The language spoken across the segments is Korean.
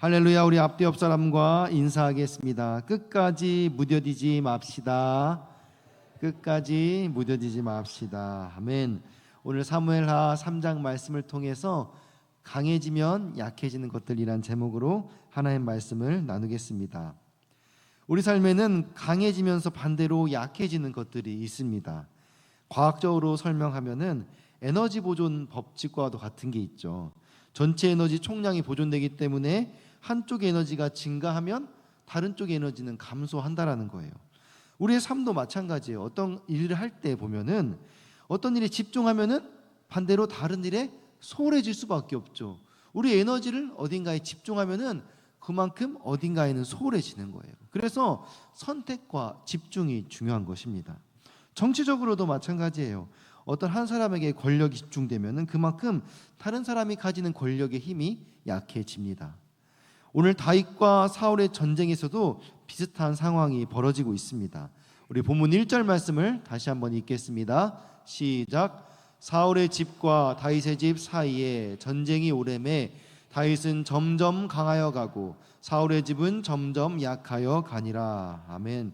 할렐루야. 우리 앞뒤 옆 사람과 인사하겠습니다. 끝까지 무뎌지지 맙시다. 끝까지 무뎌지지 맙시다. 아멘. 오늘 사무엘하 3장 말씀을 통해서 강해지면 약해지는 것들이란 제목으로 하나의 말씀을 나누겠습니다. 우리 삶에는 강해지면서 반대로 약해지는 것들이 있습니다. 과학적으로 설명하면은 에너지 보존 법칙과도 같은 게 있죠. 전체 에너지 총량이 보존되기 때문에 한쪽의 에너지가 증가하면 다른 쪽의 에너지는 감소한다라는 거예요. 우리의 삶도 마찬가지예요. 어떤 일을 할 때 보면은 어떤 일에 집중하면은 반대로 다른 일에 소홀해질 수밖에 없죠. 우리 에너지를 어딘가에 집중하면은 그만큼 어딘가에는 소홀해지는 거예요. 그래서 선택과 집중이 중요한 것입니다. 정치적으로도 마찬가지예요. 어떤 한 사람에게 권력이 집중되면은 그만큼 다른 사람이 가지는 권력의 힘이 약해집니다. 오늘 다윗과 사울의 전쟁에서도 비슷한 상황이 벌어지고 있습니다. 우리 본문 1절 말씀을 다시 한번 읽겠습니다. 시작. 사울의 집과 다윗의 집 사이에 전쟁이 오래매 다윗은 점점 강하여 가고 사울의 집은 점점 약하여 가니라. 아멘.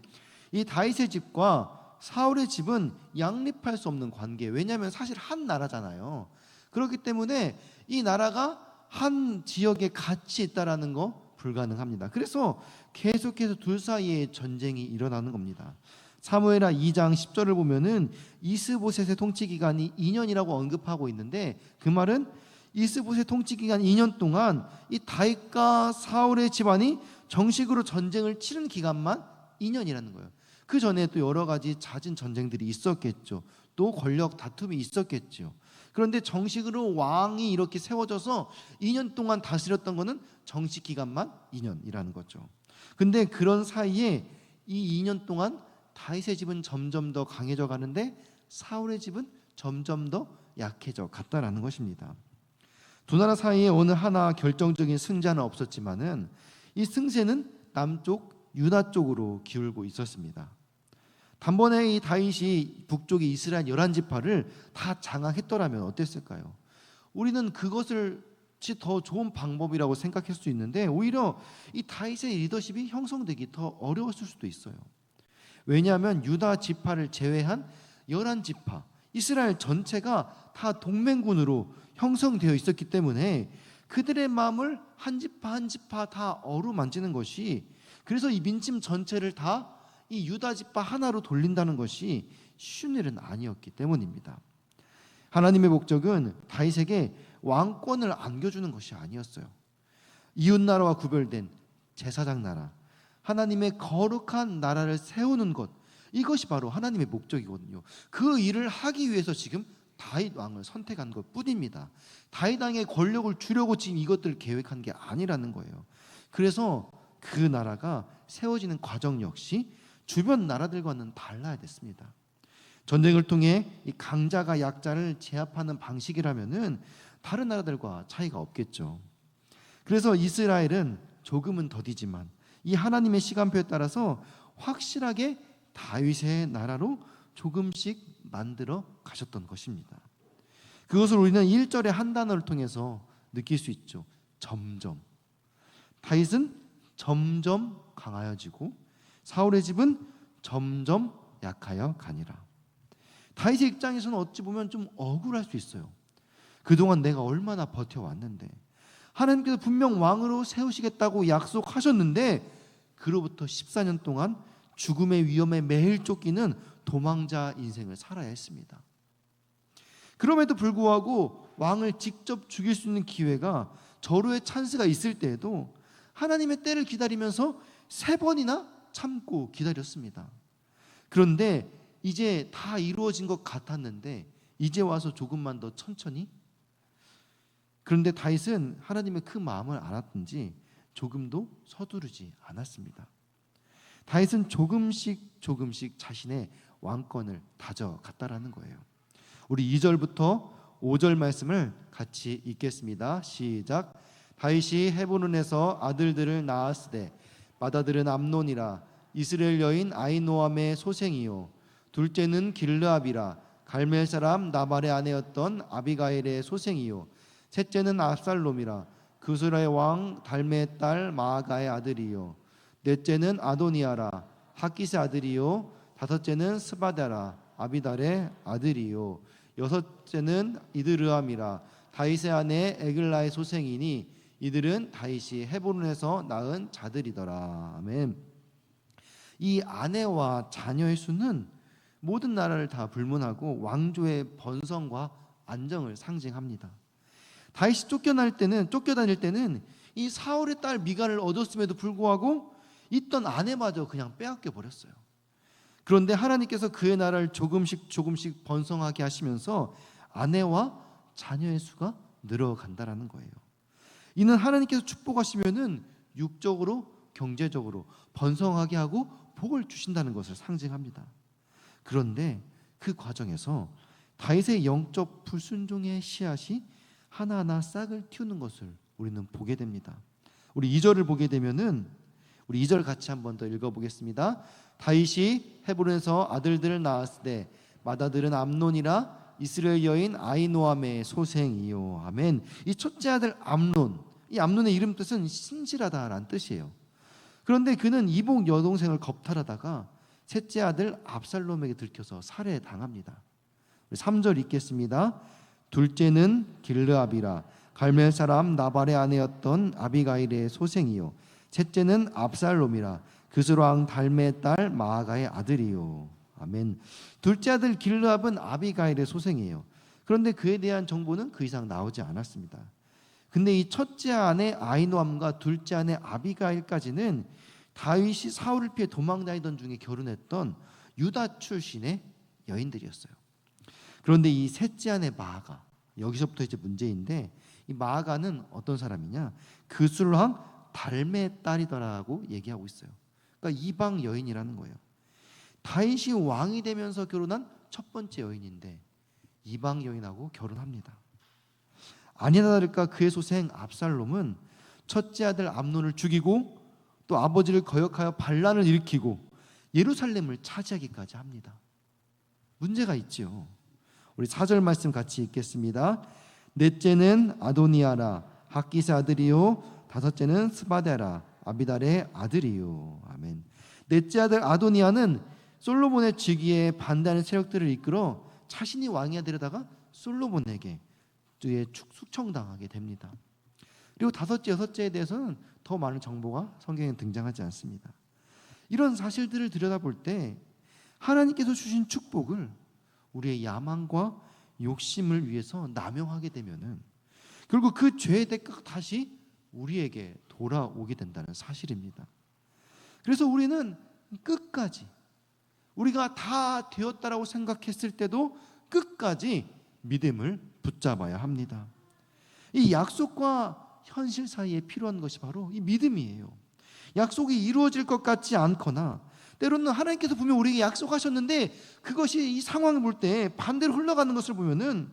이 다윗의 집과 사울의 집은 양립할 수 없는 관계. 왜냐하면 사실 한 나라잖아요. 그렇기 때문에 이 나라가 한 지역에 같이 있다라는 거 불가능합니다. 그래서 계속해서 둘 사이에 전쟁이 일어나는 겁니다. 사무엘하 2장 10절을 보면은 이스보셋의 통치 기간이 2년이라고 언급하고 있는데, 그 말은 이스보셋 통치 기간 2년 동안 이 다윗과 사울의 집안이 정식으로 전쟁을 치른 기간만 2년이라는 거예요. 그 전에 또 여러 가지 잦은 전쟁들이 있었겠죠. 또 권력 다툼이 있었겠죠. 그런데 정식으로 왕이 이렇게 세워져서 2년 동안 다스렸던 거는 정식 기간만 2년이라는 거죠. 근데 그런 사이에 이 2년 동안 다윗의 집은 점점 더 강해져 가는데 사울의 집은 점점 더 약해져 갔다라는 것입니다. 두 나라 사이에 어느 하나 결정적인 승자는 없었지만은 이 승세는 남쪽 유다 쪽으로 기울고 있었습니다. 단번에 이 다윗이 북쪽의 이스라엘 11지파를 다 장악했더라면 어땠을까요? 우리는 그것을 더 좋은 방법이라고 생각할 수 있는데 오히려 이 다윗의 리더십이 형성되기 더 어려웠을 수도 있어요. 왜냐하면 유다 지파를 제외한 11지파, 이스라엘 전체가 다 동맹군으로 형성되어 있었기 때문에 그들의 마음을 한 지파 한 지파 다 어루만지는 것이, 그래서 이 민심 전체를 다 이 유다 지파 하나로 돌린다는 것이 쉬운 일은 아니었기 때문입니다. 하나님의 목적은 다윗에게 왕권을 안겨주는 것이 아니었어요. 이웃나라와 구별된 제사장 나라, 하나님의 거룩한 나라를 세우는 것, 이것이 바로 하나님의 목적이거든요. 그 일을 하기 위해서 지금 다윗 왕을 선택한 것 뿐입니다. 다윗 왕의 권력을 주려고 지금 이것들을 계획한 게 아니라는 거예요. 그래서 그 나라가 세워지는 과정 역시 주변 나라들과는 달라야 됐습니다. 전쟁을 통해 이 강자가 약자를 제압하는 방식이라면은 다른 나라들과 차이가 없겠죠. 그래서 이스라엘은 조금은 더디지만 이 하나님의 시간표에 따라서 확실하게 다윗의 나라로 조금씩 만들어 가셨던 것입니다. 그것을 우리는 1절의 한 단어를 통해서 느낄 수 있죠. 점점. 다윗은 점점 강하여지고 사울의 집은 점점 약하여 가니라. 다윗의 입장에서는 어찌 보면 좀 억울할 수 있어요. 그동안 내가 얼마나 버텨왔는데, 하나님께서 분명 왕으로 세우시겠다고 약속하셨는데 그로부터 14년 동안 죽음의 위험에 매일 쫓기는 도망자 인생을 살아야 했습니다. 그럼에도 불구하고 왕을 직접 죽일 수 있는 기회가, 절호의 찬스가 있을 때에도 하나님의 때를 기다리면서 3번이나 참고 기다렸습니다. 그런데 이제 다 이루어진 것 같았는데 이제 와서 조금만 더 천천히. 그런데 다윗은 하나님의 그 마음을 알았든지 조금도 서두르지 않았습니다. 다윗은 조금씩 자신의 왕권을 다져갔다라는 거예요. 우리 2절부터 5절 말씀을 같이 읽겠습니다. 시작. 다윗이 헤브론에서 아들들을 낳았으되 맏아들은 암논이라 이스라엘 여인 아히노암의 소생이요 둘째는 길르압이라 갈멜 사람 나발의 아내였던 아비가일의 소생이요 셋째는 압살롬이라 그스라의 왕 달메의 딸 마아가의 아들이요 넷째는 아도니아라 학기스의 아들이요 다섯째는 스바다라 아비달의 아들이요 여섯째는 이드르암이라 다윗의 아내 에글라의 소생이니 이들은 다윗이 헤브론에서 낳은 자들이더라. 아멘. 이 아내와 자녀의 수는 모든 나라를 다 불문하고 왕조의 번성과 안정을 상징합니다. 다윗이 쫓겨다닐 때는 이 사울의 딸 미갈을 얻었음에도 불구하고 있던 아내마저 그냥 빼앗겨 버렸어요. 그런데 하나님께서 그의 나라를 조금씩 번성하게 하시면서 아내와 자녀의 수가 늘어간다라는 거예요. 이는 하나님께서 축복하시면은 육적으로 경제적으로 번성하게 하고 복을 주신다는 것을 상징합니다. 그런데 그 과정에서 다윗의 영적 불순종의 씨앗이 하나하나 싹을 틔우는 것을 우리는 보게 됩니다. 우리 2절을 보게 되면은 우리 2절 같이 한번 더 읽어보겠습니다. 다윗이 헤브론에서 아들들을 낳았을 때 맏아들은 암논이라 이스라엘 여인 아히노아미의 소생이요. 아멘. 이 첫째 아들 암논, 이 암논의 이름 뜻은 신실하다라는 뜻이에요. 그런데 그는 이복 여동생을 겁탈하다가 셋째 아들 압살롬에게 들켜서 살해당합니다. 3절 읽겠습니다. 둘째는 길르압이라 갈멜 사람 나발의 아내였던 아비가일의 소생이요 셋째는 압살롬이라 그스로 왕 달메의 딸 마아가의 아들이요. 아멘. 둘째 아들 길르압은 아비가일의 소생이에요. 그런데 그에 대한 정보는 그 이상 나오지 않았습니다. 근데 이 첫째 아내 아히노암과 둘째 아내 아비가일까지는 다윗이 사울을 피해 도망다니던 중에 결혼했던 유다 출신의 여인들이었어요. 그런데 이 셋째 아내 마아가, 여기서부터 이제 문제인데, 이 마아가는 어떤 사람이냐? 그술왕 달메의 딸이더라고 얘기하고 있어요. 그러니까 이방 여인이라는 거예요. 다윗이 왕이 되면서 결혼한 첫 번째 여인인데 이방 여인하고 결혼합니다. 아니나 다를까 그의 소생 압살롬은 첫째 아들 암논을 죽이고 또 아버지를 거역하여 반란을 일으키고 예루살렘을 차지하기까지 합니다. 문제가 있지요. 우리 4절 말씀 같이 읽겠습니다. 넷째는 아도니아라 학기스 아들이요 다섯째는 스바데라 아비달의 아들이요. 아멘. 넷째 아들 아도니아는 솔로몬의 즉위에 반대하는 세력들을 이끌어 자신이 왕이 되려다가 솔로몬에게 숙청당하게 됩니다. 그리고 다섯째, 여섯째에 대해서는 더 많은 정보가 성경에 등장하지 않습니다. 이런 사실들을 들여다볼 때 하나님께서 주신 축복을 우리의 야망과 욕심을 위해서 남용하게 되면은 결국 그 죄의 대가가 다시 우리에게 돌아오게 된다는 사실입니다. 그래서 우리는 끝까지 우리가 다 되었다라고 생각했을 때도 끝까지 믿음을 붙잡아야 합니다. 이 약속과 현실 사이에 필요한 것이 바로 이 믿음이에요. 약속이 이루어질 것 같지 않거나 때로는 하나님께서 분명 우리에게 약속하셨는데 그것이 이 상황을 볼 때 반대로 흘러가는 것을 보면은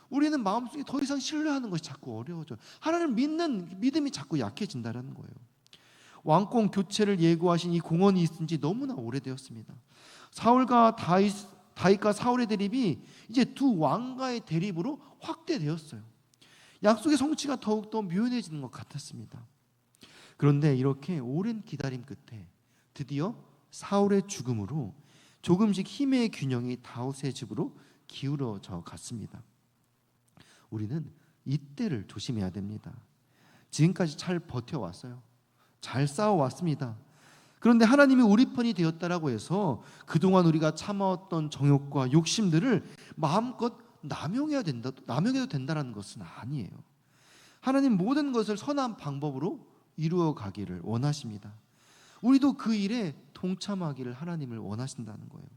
우리는 마음속에 더 이상 신뢰하는 것이 자꾸 어려워져요. 하나님을 믿는 믿음이 자꾸 약해진다는 거예요. 왕권 교체를 예고하신 이 공언이 있은 지 너무나 오래되었습니다. 사울과 다윗과 사울의 대립이 이제 두 왕가의 대립으로 확대되었어요. 약속의 성취가 더욱더 묘연해지는 것 같았습니다. 그런데 이렇게 오랜 기다림 끝에 드디어 사울의 죽음으로 조금씩 힘의 균형이 다윗의 집으로 기울어져 갔습니다. 우리는 이때를 조심해야 됩니다. 지금까지 잘 버텨왔어요. 잘 싸워왔습니다. 그런데 하나님이 우리 편이 되었다라고 해서 그동안 우리가 참아왔던 정욕과 욕심들을 마음껏 남용해도 된다는 것은 아니에요. 하나님 모든 것을 선한 방법으로 이루어 가기를 원하십니다. 우리도 그 일에 동참하기를 하나님을 원하신다는 거예요.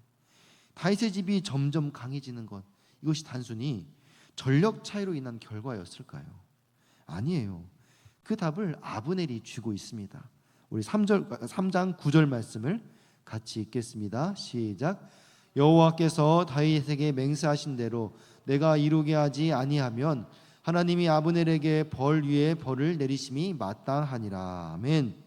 다윗의 집이 점점 강해지는 것, 이것이 단순히 전력 차이로 인한 결과였을까요? 아니에요. 그 답을 아브넬이 쥐고 있습니다. 우리 3장 9절 말씀을 같이 읽겠습니다. 시작. 여호와께서 다윗에게 맹세하신 대로 내가 이루게 하지 아니하면 하나님이 아브넬에게 벌 위에 벌을 내리심이 마땅하니라. 아멘.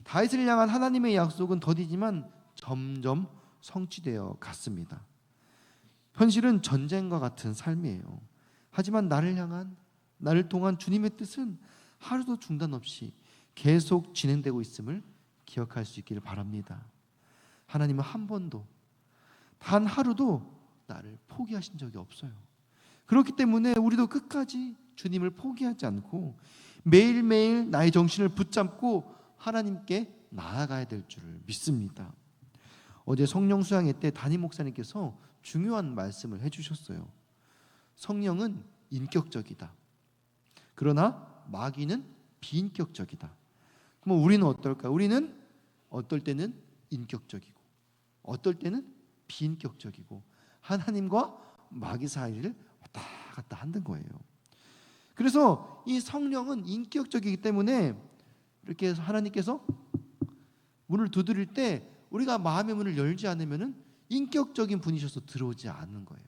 다윗을 향한 하나님의 약속은 더디지만 점점 성취되어 갔습니다. 현실은 전쟁과 같은 삶이에요. 하지만 나를 통한 주님의 뜻은 하루도 중단 없이 계속 진행되고 있음을 기억할 수 있기를 바랍니다. 하나님은 한 번도 단 하루도 나를 포기하신 적이 없어요. 그렇기 때문에 우리도 끝까지 주님을 포기하지 않고 매일매일 나의 정신을 붙잡고 하나님께 나아가야 될 줄을 믿습니다. 어제 성령 수양회 때 담임 목사님께서 중요한 말씀을 해주셨어요. 성령은 인격적이다. 그러나 마귀는 비인격적이다. 그럼 우리는 어떨까? 우리는 어떨 때는 인격적이고 어떨 때는 비인격적이고 하나님과 마귀 사이를 왔다 갔다 하는 거예요. 그래서 이 성령은 인격적이기 때문에 이렇게 하나님께서 문을 두드릴 때 우리가 마음의 문을 열지 않으면 인격적인 분이셔서 들어오지 않는 거예요.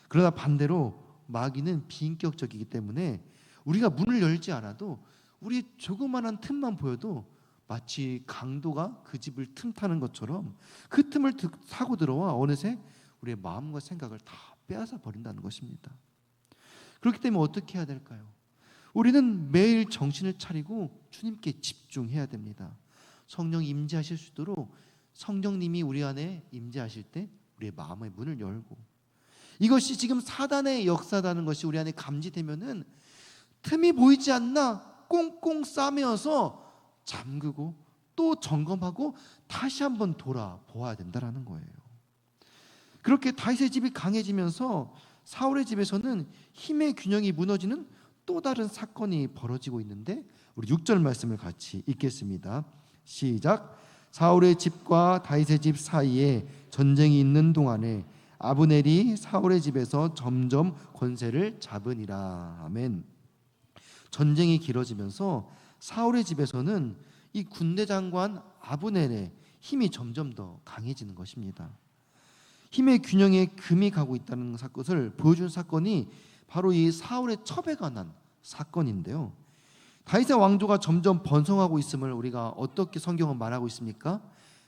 그러나 반대로 마귀는 비인격적이기 때문에 우리가 문을 열지 않아도 우리 조그마한 틈만 보여도 마치 강도가 그 집을 틈타는 것처럼 그 틈을 타고 들어와 어느새 우리의 마음과 생각을 다 빼앗아 버린다는 것입니다. 그렇기 때문에 어떻게 해야 될까요? 우리는 매일 정신을 차리고 주님께 집중해야 됩니다. 성령이 임재하실 수 있도록 성령님이 우리 안에 임재하실 때 우리의 마음의 문을 열고, 이것이 지금 사단의 역사라는 것이 우리 안에 감지되면은 틈이 보이지 않나 꽁꽁 싸매어서 잠그고 또 점검하고 다시 한번 돌아보아야 된다는 거예요. 그렇게 다윗의 집이 강해지면서 사울의 집에서는 힘의 균형이 무너지는 또 다른 사건이 벌어지고 있는데, 우리 6절 말씀을 같이 읽겠습니다. 시작. 사울의 집과 다윗의 집 사이에 전쟁이 있는 동안에 아브넬이 사울의 집에서 점점 권세를 잡으니라. 아멘. 전쟁이 길어지면서 사울의 집에서는 이 군대 장관 아브넬의 힘이 점점 더 강해지는 것입니다. 힘의 균형에 금이 가고 있다는 것을 보여준 사건이 바로 이 사울의 첩에 관한 사건인데요. 다윗의 왕조가 점점 번성하고 있음을 우리가 어떻게 성경은 말하고 있습니까?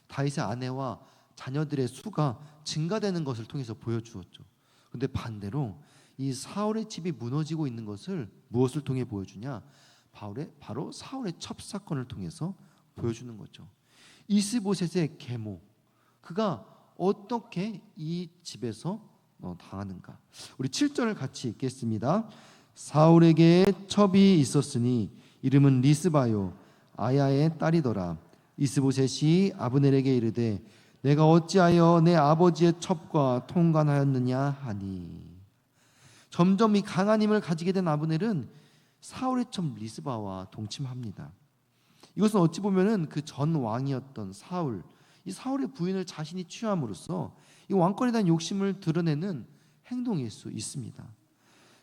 다윗의 아내와 자녀들의 수가 증가되는 것을 통해서 보여주었죠. 그런데 반대로 이 사울의 집이 무너지고 있는 것을 무엇을 통해 보여주냐? 바로 사울의 첩 사건을 통해서 보여주는 거죠. 이스보셋의 계모, 그가 어떻게 이 집에서 당하는가? 우리 7절을 같이 읽겠습니다. 사울에게 첩이 있었으니 이름은 리스바요 아야의 딸이더라. 이스보셋이 아브넬에게 이르되 내가 어찌하여 내 아버지의 첩과 통관하였느냐 하니. 점점 이 강한 힘을 가지게 된 아브넬은 사울의 첩 리스바와 동침합니다. 이것은 어찌 보면은 그 전 왕이었던 사울, 이 사울의 부인을 자신이 취함으로써 이 왕권에 대한 욕심을 드러내는 행동일 수 있습니다.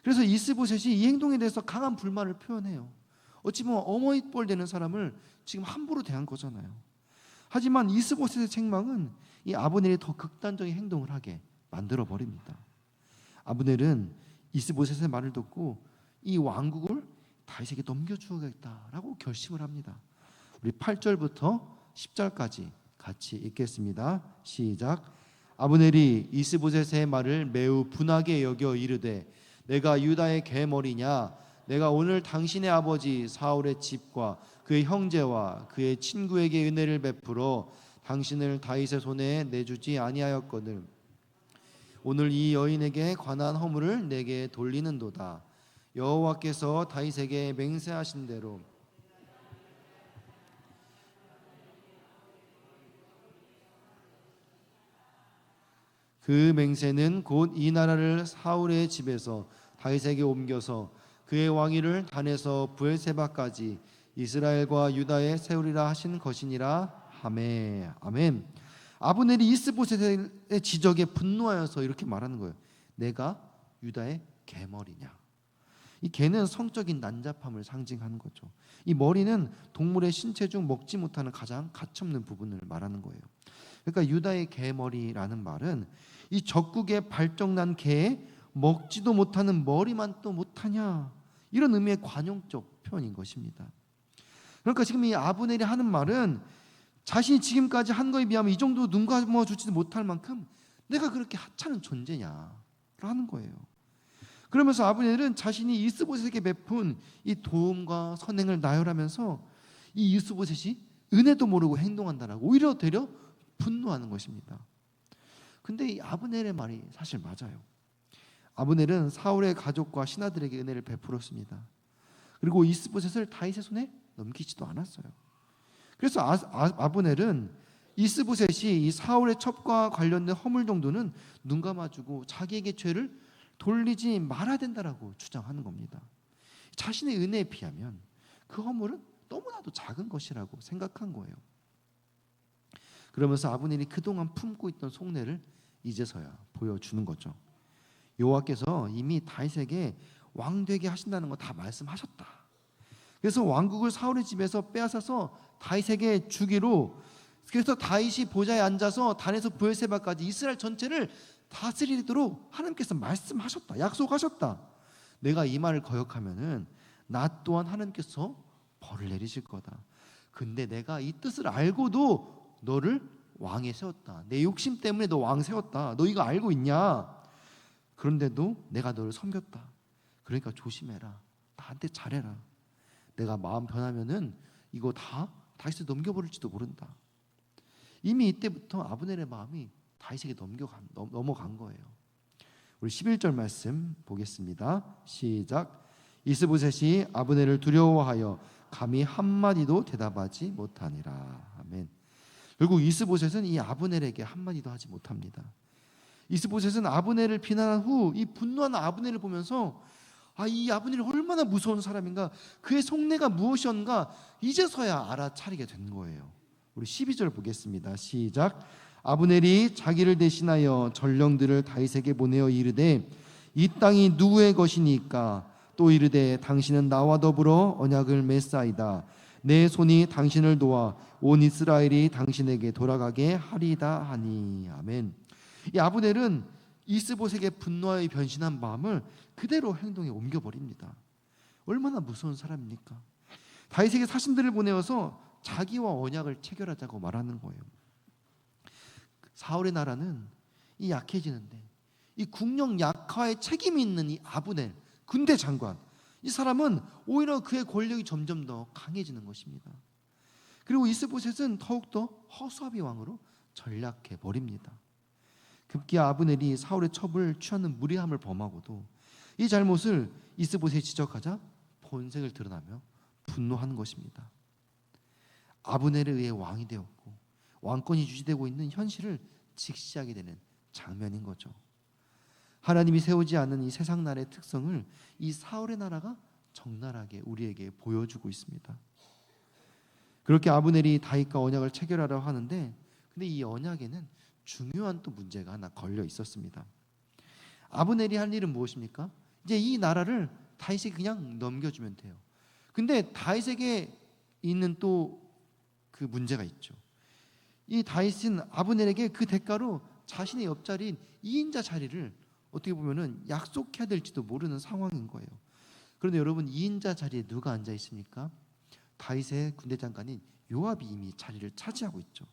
그래서 이스보셋이 이 행동에 대해서 강한 불만을 표현해요. 어찌 보면 어머니 뻘 되는 사람을 지금 함부로 대한 거잖아요. 하지만 이스보셋의 책망은 이 아브넬이 더 극단적인 행동을 하게 만들어 버립니다. 아브넬은 이스보셋의 말을 듣고 이 왕국을 다윗에게 넘겨주겠다라고 결심을 합니다. 우리 8절부터 10절까지 같이 읽겠습니다. 시작. 아브넬이 이스보셋의 말을 매우 분하게 여겨 이르되 내가 유다의 계머리냐? 내가 오늘 당신의 아버지 사울의 집과 그의 형제와 그의 친구에게 은혜를 베풀어 당신을 다윗의 손에 내주지 아니하였거늘 오늘 이 여인에게 관한 허물을 내게 돌리는도다. 여호와께서 다윗에게 맹세하신 대로 그 맹세는 곧 이 나라를 사울의 집에서 다윗에게 옮겨서 그의 왕위를 단에서 브엘세바까지 이스라엘과 유다에 세우리라 하신 것이니라 하메. 아멘. 아브넬이 이스보셋의 지적에 분노하여서 이렇게 말하는 거예요. 내가 유다의 개머리냐? 이 개는 성적인 난잡함을 상징하는 거죠. 이 머리는 동물의 신체 중 먹지 못하는 가장 가치없는 부분을 말하는 거예요. 그러니까 유다의 개머리라는 말은 이 적국에 발정난 개에 먹지도 못하는 머리만 또 못하냐, 이런 의미의 관용적 표현인 것입니다. 그러니까 지금 이 아브넬이 하는 말은 자신이 지금까지 한 거에 비하면 이 정도 눈 감아주지도 못할 만큼 내가 그렇게 하찮은 존재냐 하는 거예요. 그러면서 아브넬은 자신이 이스보셋에게 베푼 이 도움과 선행을 나열하면서 이 이스보셋이 은혜도 모르고 행동한다라고 오히려 되려 분노하는 것입니다. 근데 이 아브넬의 말이 사실 맞아요. 아브넬은 사울의 가족과 신하들에게 은혜를 베풀었습니다. 그리고 이스보셋을 다윗의 손에 넘기지도 않았어요. 그래서 아브넬은 이스보셋이 이 사울의 첩과 관련된 허물 정도는 눈 감아주고 자기에게 죄를 돌리지 말아야 된다라고 주장하는 겁니다. 자신의 은혜에 비하면 그 허물은 너무나도 작은 것이라고 생각한 거예요. 그러면서 아브넬이 그동안 품고 있던 속내를 이제서야 보여주는 거죠. 여호와께서 이미 다윗에게 왕 되게 하신다는 거 다 말씀하셨다. 그래서 왕국을 사울의 집에서 빼앗아서 다윗에게 주기로, 그래서 다윗이 보좌에 앉아서 단에서 브엘세바까지 이스라엘 전체를 다스리도록 하나님께서 말씀하셨다. 약속하셨다. 내가 이 말을 거역하면은 나 또한 하나님께서 벌을 내리실 거다. 근데 내가 이 뜻을 알고도 너를 왕에 세웠다. 내 욕심 때문에 너 왕 세웠다. 너 이거 알고 있냐? 그런데도 내가 너를 섬겼다. 그러니까 조심해라. 나한테 잘해라. 내가 마음 변하면은 이거 다 다윗에 넘겨버릴지도 모른다. 이미 이때부터 아브넬의 마음이 다윗에게 넘어간 거예요. 우리 11절 말씀 보겠습니다. 시작. 이스보셋이 아브넬을 두려워하여 감히 한마디도 대답하지 못하니라. 아멘. 결국 이스보셋은 이 아브넬에게 한마디도 하지 못합니다. 이스보셋은 아브넬을 비난한 후 이 분노하는 아브넬을 보면서 이 아브넬이 얼마나 무서운 사람인가, 그의 속내가 무엇이었는가 이제서야 알아차리게 된 거예요. 우리 12절 보겠습니다. 시작. 아브넬이 자기를 대신하여 전령들을 다윗에게 보내어 이르되 이 땅이 누구의 것이니까? 또 이르되 당신은 나와 더불어 언약을 맺사이다. 내 손이 당신을 도와 온 이스라엘이 당신에게 돌아가게 하리다 하니. 아멘. 이 아브넬은 이스보셋에게 분노하여 변신한 마음을 그대로 행동에 옮겨버립니다. 얼마나 무서운 사람입니까? 다윗에게 사신들을 보내어서 자기와 언약을 체결하자고 말하는 거예요. 사울의 나라는 이 약해지는데 이 국력 약화에 책임이 있는 이 아브넬 군대 장관, 이 사람은 오히려 그의 권력이 점점 더 강해지는 것입니다. 그리고 이스보셋은 더욱더 허수아비 왕으로 전락해 버립니다. 급기야 아브넬이 사울의 첩을 취하는 무례함을 범하고도 이 잘못을 이스보셋이 지적하자 본색을 드러나며 분노하는 것입니다. 아브넬에 의해 왕이 되었고 왕권이 유지되고 있는 현실을 직시하게 되는 장면인 거죠. 하나님이 세우지 않은 이 세상 나라의 특성을 이 사울의 나라가 적나라하게 우리에게 보여주고 있습니다. 그렇게 아브넬이 다윗과 언약을 체결하려고 하는데, 근데 이 언약에는 중요한 또 문제가 하나 걸려 있었습니다. 아브넬이 할 일은 무엇입니까? 이제 이 나라를 다윗에게 그냥 넘겨주면 돼요. 근데 다윗에게 있는 또 그 문제가 있죠. 이 다윗은 아브넬에게 그 대가로 자신의 옆자리인 2인자 자리를 어떻게 보면은 약속해야 될지도 모르는 상황인 거예요. 그런데 여러분, 2인자 자리에 누가 앉아 있습니까? 다윗의 군대 장관인 요압이 이미 자리를 차지하고 있죠.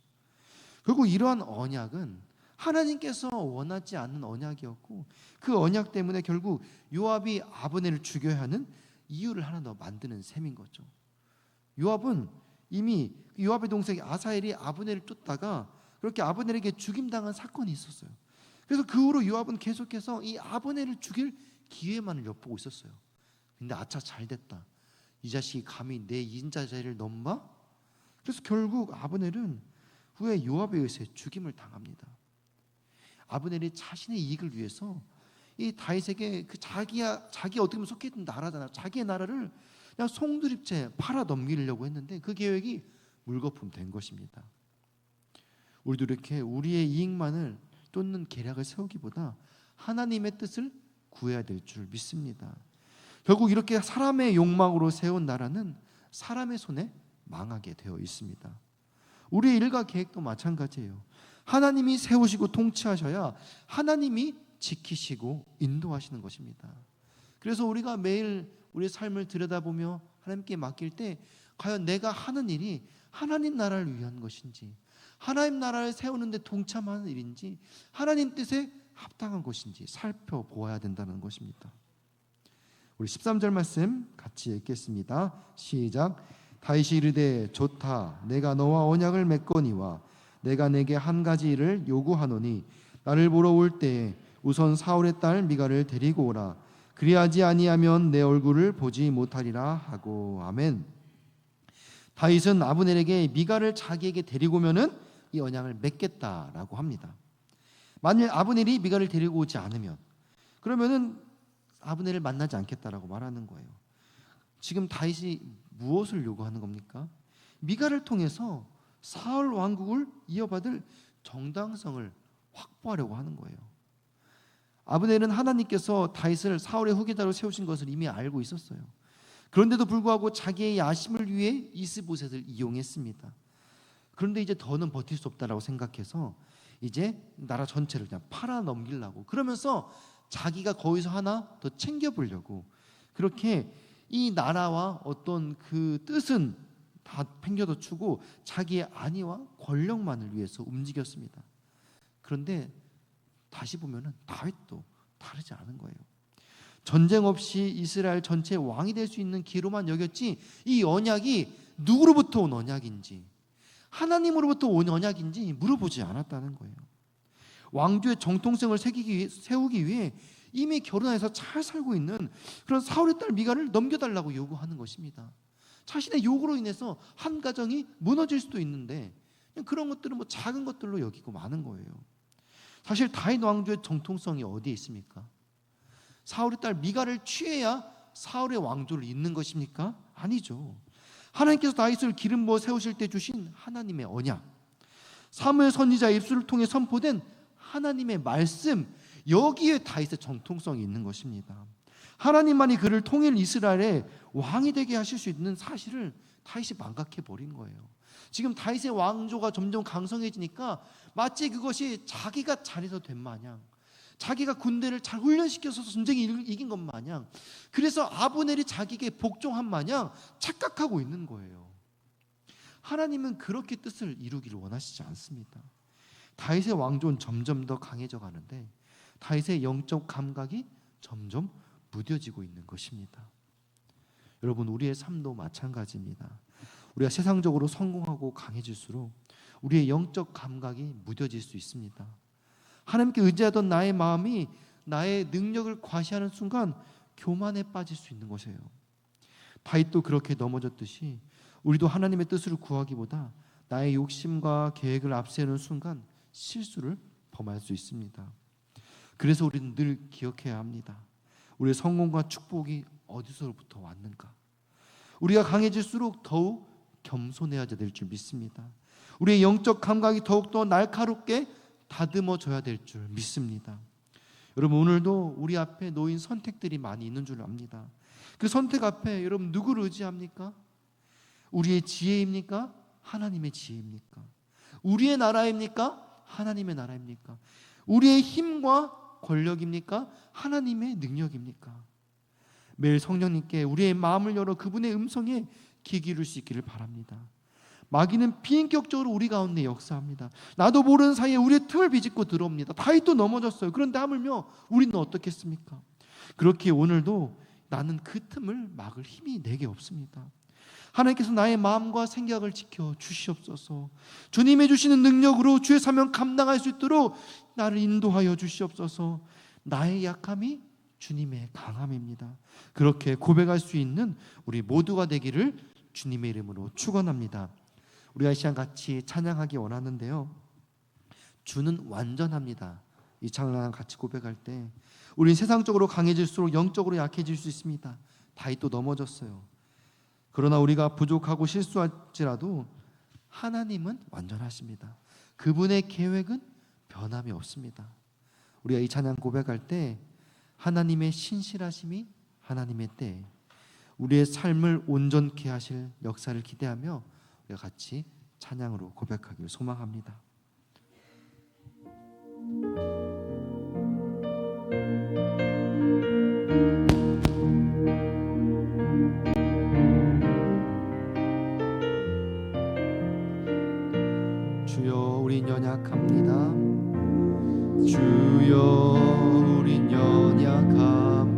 결국 이러한 언약은 하나님께서 원하지 않는 언약이었고, 그 언약 때문에 결국 요압이 아브넬을 죽여야 하는 이유를 하나 더 만드는 셈인 거죠. 요압은 이미 요압의 동생 아사엘이 아브넬을 쫓다가 그렇게 아브넬에게 죽임당한 사건이 있었어요. 그래서 그 후로 요압은 계속해서 이 아브넬을 죽일 기회만을 엿보고 있었어요. 근데 아차, 잘 됐다. 이 자식이 감히 내 인자 자리를 넘봐? 그래서 결국 아브넬은 후에 요압에 의해 죽임을 당합니다. 아브넬이 자신의 이익을 위해서 이 다윗에게 그 자기 어떻게 보면 속해 있던 나라잖아, 자기의 나라를 그냥 송두리째 팔아 넘기려고 했는데 그 계획이 물거품 된 것입니다. 우리도 이렇게 우리의 이익만을 쫓는 계략을 세우기보다 하나님의 뜻을 구해야 될 줄 믿습니다. 결국 이렇게 사람의 욕망으로 세운 나라는 사람의 손에 망하게 되어 있습니다. 우리의 일과 계획도 마찬가지예요. 하나님이 세우시고 통치하셔야 하나님이 지키시고 인도하시는 것입니다. 그래서 우리가 매일 우리의 삶을 들여다보며 하나님께 맡길 때 과연 내가 하는 일이 하나님 나라를 위한 것인지, 하나님 나라를 세우는 데 동참하는 일인지, 하나님 뜻에 합당한 것인지 살펴보아야 된다는 것입니다. 우리 13절 말씀 같이 읽겠습니다. 시작. 다윗이 이르되 좋다. 내가 너와 언약을 맺거니와 내가 내게 한 가지 일을 요구하노니 나를 보러 올 때에 우선 사울의 딸 미갈을 데리고 오라. 그리하지 아니하면 내 얼굴을 보지 못하리라 하고. 아멘. 다윗은 아브넬에게 미갈을 자기에게 데리고 오면은 이 언약을 맺겠다라고 합니다. 만일 아브넬이 미갈을 데리고 오지 않으면 그러면은 아브넬을 만나지 않겠다라고 말하는 거예요. 지금 다윗이 무엇을 요구하는 겁니까? 미갈을 통해서 사울 왕국을 이어받을 정당성을 확보하려고 하는 거예요. 아브넬은 하나님께서 다윗을 사울의 후계자로 세우신 것을 이미 알고 있었어요. 그런데도 불구하고 자기의 야심을 위해 이스보셋을 이용했습니다. 그런데 이제 더는 버틸 수 없다라고 생각해서 이제 나라 전체를 그냥 팔아 넘기려고, 그러면서 자기가 거기서 하나 더 챙겨보려고, 그렇게 이 나라와 어떤 그 뜻은 다 팽겨도 추고 자기의 안위와 권력만을 위해서 움직였습니다. 그런데 다시 보면은 다윗도 다르지 않은 거예요. 전쟁 없이 이스라엘 전체 왕이 될 수 있는 기로만 여겼지, 이 언약이 누구로부터 온 언약인지, 하나님으로부터 온 언약인지 물어보지 않았다는 거예요. 왕조의 정통성을 세우기 위해 이미 결혼해서 잘 살고 있는 그런 사울의 딸 미갈을 넘겨달라고 요구하는 것입니다. 자신의 요구로 인해서 한 가정이 무너질 수도 있는데 그런 것들은 뭐 작은 것들로 여기고 마는 거예요. 사실 다윗 왕조의 정통성이 어디에 있습니까? 사울의 딸 미갈을 취해야 사울의 왕조를 잇는 것입니까? 아니죠. 하나님께서 다윗을 기름 부어 세우실 때 주신 하나님의 언약, 사무엘 선지자의 입술을 통해 선포된 하나님의 말씀, 여기에 다윗의 정통성이 있는 것입니다. 하나님만이 그를 통일 이스라엘의 왕이 되게 하실 수 있는 사실을 다윗이 망각해 버린 거예요. 지금 다윗의 왕조가 점점 강성해지니까 마치 그것이 자기가 잘해서 된 마냥, 자기가 군대를 잘 훈련시켜서 전쟁에 이긴 것 마냥, 그래서 아브넬이 자기에게 복종한 마냥 착각하고 있는 거예요. 하나님은 그렇게 뜻을 이루기를 원하시지 않습니다. 다윗의 왕조는 점점 더 강해져 가는데 다윗의 영적 감각이 점점 무뎌지고 있는 것입니다. 여러분, 우리의 삶도 마찬가지입니다. 우리가 세상적으로 성공하고 강해질수록 우리의 영적 감각이 무뎌질 수 있습니다. 하나님께 의지하던 나의 마음이 나의 능력을 과시하는 순간 교만에 빠질 수 있는 것이에요. 다윗도 그렇게 넘어졌듯이 우리도 하나님의 뜻을 구하기보다 나의 욕심과 계획을 앞세우는 순간 실수를 범할 수 있습니다. 그래서 우리는 늘 기억해야 합니다. 우리의 성공과 축복이 어디서부터 왔는가? 우리가 강해질수록 더욱 겸손해야 될 줄 믿습니다. 우리의 영적 감각이 더욱더 날카롭게 다듬어져야 될 줄 믿습니다. 여러분, 오늘도 우리 앞에 놓인 선택들이 많이 있는 줄 압니다. 그 선택 앞에 여러분 누구를 의지합니까? 우리의 지혜입니까? 하나님의 지혜입니까? 우리의 나라입니까? 하나님의 나라입니까? 우리의 힘과 권력입니까? 하나님의 능력입니까? 매일 성령님께 우리의 마음을 열어 그분의 음성에 귀 기울일 수 있기를 바랍니다. 마귀는 비인격적으로 우리 가운데 역사합니다. 나도 모르는 사이에 우리의 틈을 비집고 들어옵니다. 다윗도 넘어졌어요. 그런데 하물며 우리는 어떻겠습니까? 그렇게 오늘도 나는 그 틈을 막을 힘이 내게 없습니다. 하나님께서 나의 마음과 생각을 지켜 주시옵소서. 주님의 주시는 능력으로 주의 사명 감당할 수 있도록 나를 인도하여 주시옵소서. 나의 약함이 주님의 강함입니다. 그렇게 고백할 수 있는 우리 모두가 되기를 주님의 이름으로 축원합니다. 우리가 이 시간 같이 찬양하기 원하는데요, 주는 완전합니다. 이 찬양 같이 고백할 때 우리는 세상적으로 강해질수록 영적으로 약해질 수 있습니다. 다윗도 넘어졌어요. 그러나 우리가 부족하고 실수할지라도 하나님은 완전하십니다. 그분의 계획은 변함이 없습니다. 우리가 이 찬양 고백할 때 하나님의 신실하심이 하나님의 때 우리의 삶을 온전케 하실 역사를 기대하며 우리가 같이 찬양으로 고백하기를 소망합니다. 주여 우린 연약합니다. 주여 우린 연약합니다.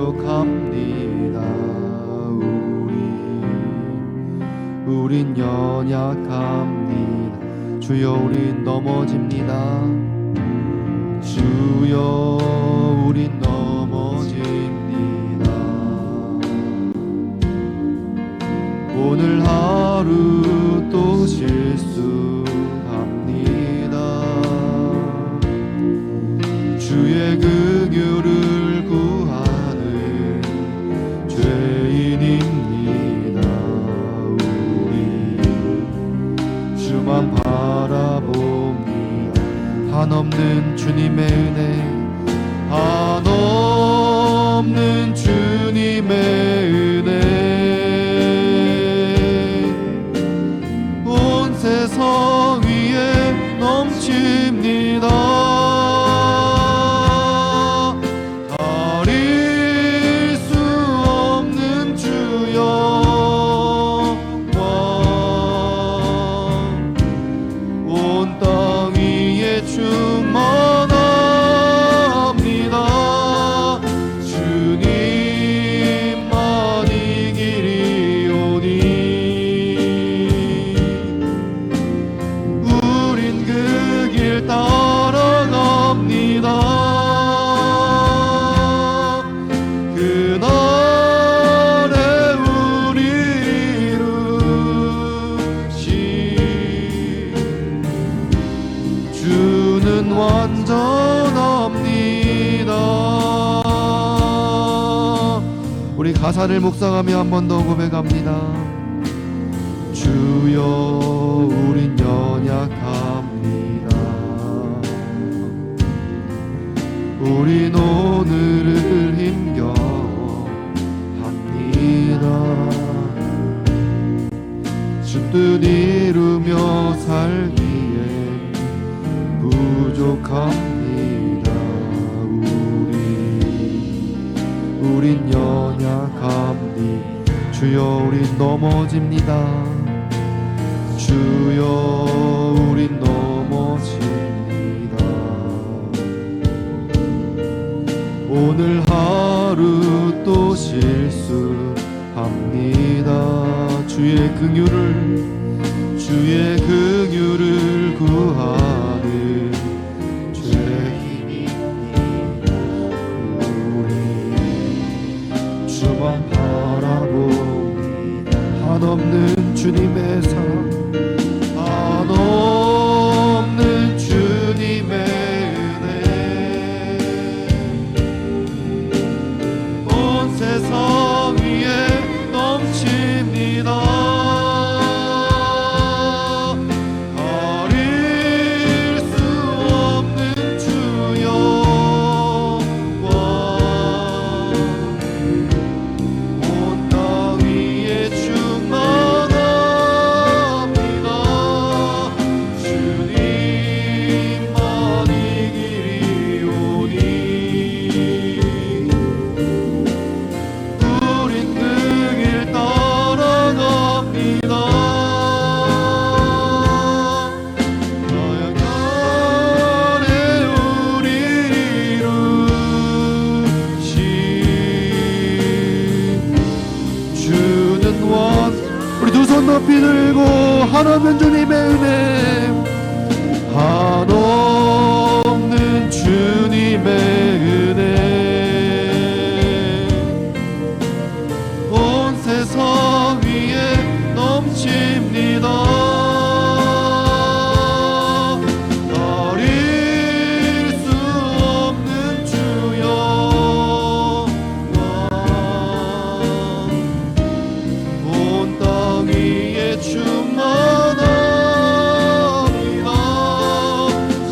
부족합니다. 우린 연약합니다. 주여 우린 넘어집니다. 주여 우린 넘어집니다. 오늘 하루 또 실수합니다. 주의 긍휼을 구하는 죄인입니다. 우리 주만 바라봅니다. 한없는 주님의 은혜, 한없는 주님의 은혜, 온 세상 위에 넘칩니다. 다릴 수 없는 주여, 온 땅 위에 충만합니다. 주님만 이기리오니 우린 그 길 따라갑니다. 그날에 우리 이루신 주는 완전합니다. 우리 가사를 묵상하며 한 번 더 고백합니다. 주여 우린 연약합니다. 우린 오늘을 힘겨합니다. 주 뜻 이루며 살기에 부족합니다. 우린 연약합니다. 주여 우린 넘어집니다. 주여 우린 넘어집니다. 오늘 하루 또 실수합니다. 주의 긍휼을 구하는 죄인입니다. 우리 주만 바라봅니다. 한없는 주님의 사랑, 한없는 주님의 은혜, 온 세상 위에 넘칩니다. 가릴 수 없는 주여, 온 땅 위에 충만합니다. 주님만 이기리오니 우린 그 길 따라갑니다. 나약간에 우리 이루신 주는 우리 두 손 높이 들고 한없는 주님의 은혜, 한없는 주님의 은혜, 온 세상 위에 넘칩니다. 가릴 수 없는 주여, 온 땅 위에 충만합니다.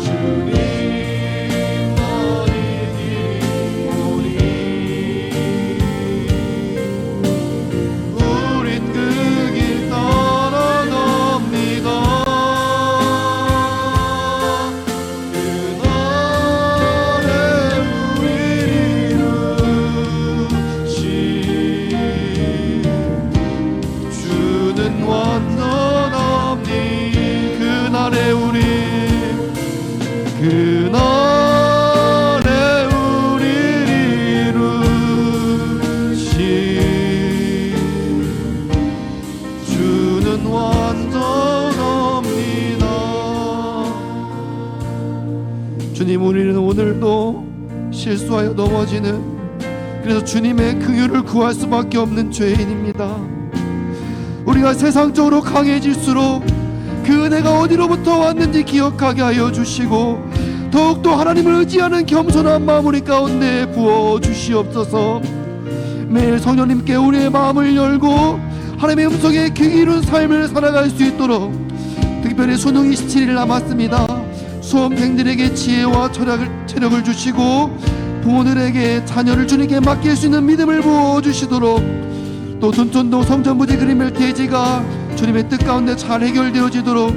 주님만 이기리오니 우린 그 길 따라갑니다. 그날에 우리 이루신 주는 완전합니. 그날에 우리 이루신 우리는 완전합니다. 주님, 우리는 오늘도 실수하여 넘어지는, 그래서 주님의 긍휼을 구할 수밖에 없는 죄인입니다. 우리가 세상적으로 강해질수록 그 은혜가 어디로부터 왔는지 기억하게 하여 주시고, 더욱더 하나님을 의지하는 겸손한 마음 우리 가운데 부어 주시옵소서. 매일 성령님께 우리의 마음을 열고 하나님의 음성에 귀 기울인 삶을 살아갈 수 있도록, 특별히 수능 27일 남았습니다. 수험생들에게 지혜와 체력을 주시고, 부모들에게 자녀를 주님께 맡길 수 있는 믿음을 부어주시도록, 또 둔촌동 성전부지 그리멜 대지가 주님의 뜻 가운데 잘 해결되어지도록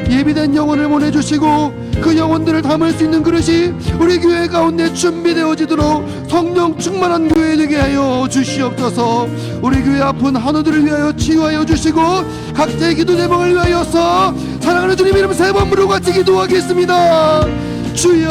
예비된 영혼을 보내주시고, 그 영혼들을 담을 수 있는 그릇이 우리 교회 가운데 준비되어지도록 성령 충만한 교회 되게 하여 주시옵소서. 우리 교회 아픈 한우들을 위하여 치유하여 주시고, 각자의 기도 제목을 위하여서 사랑하는 주님 이름 세 번 부르고 같이 기도하겠습니다. 주여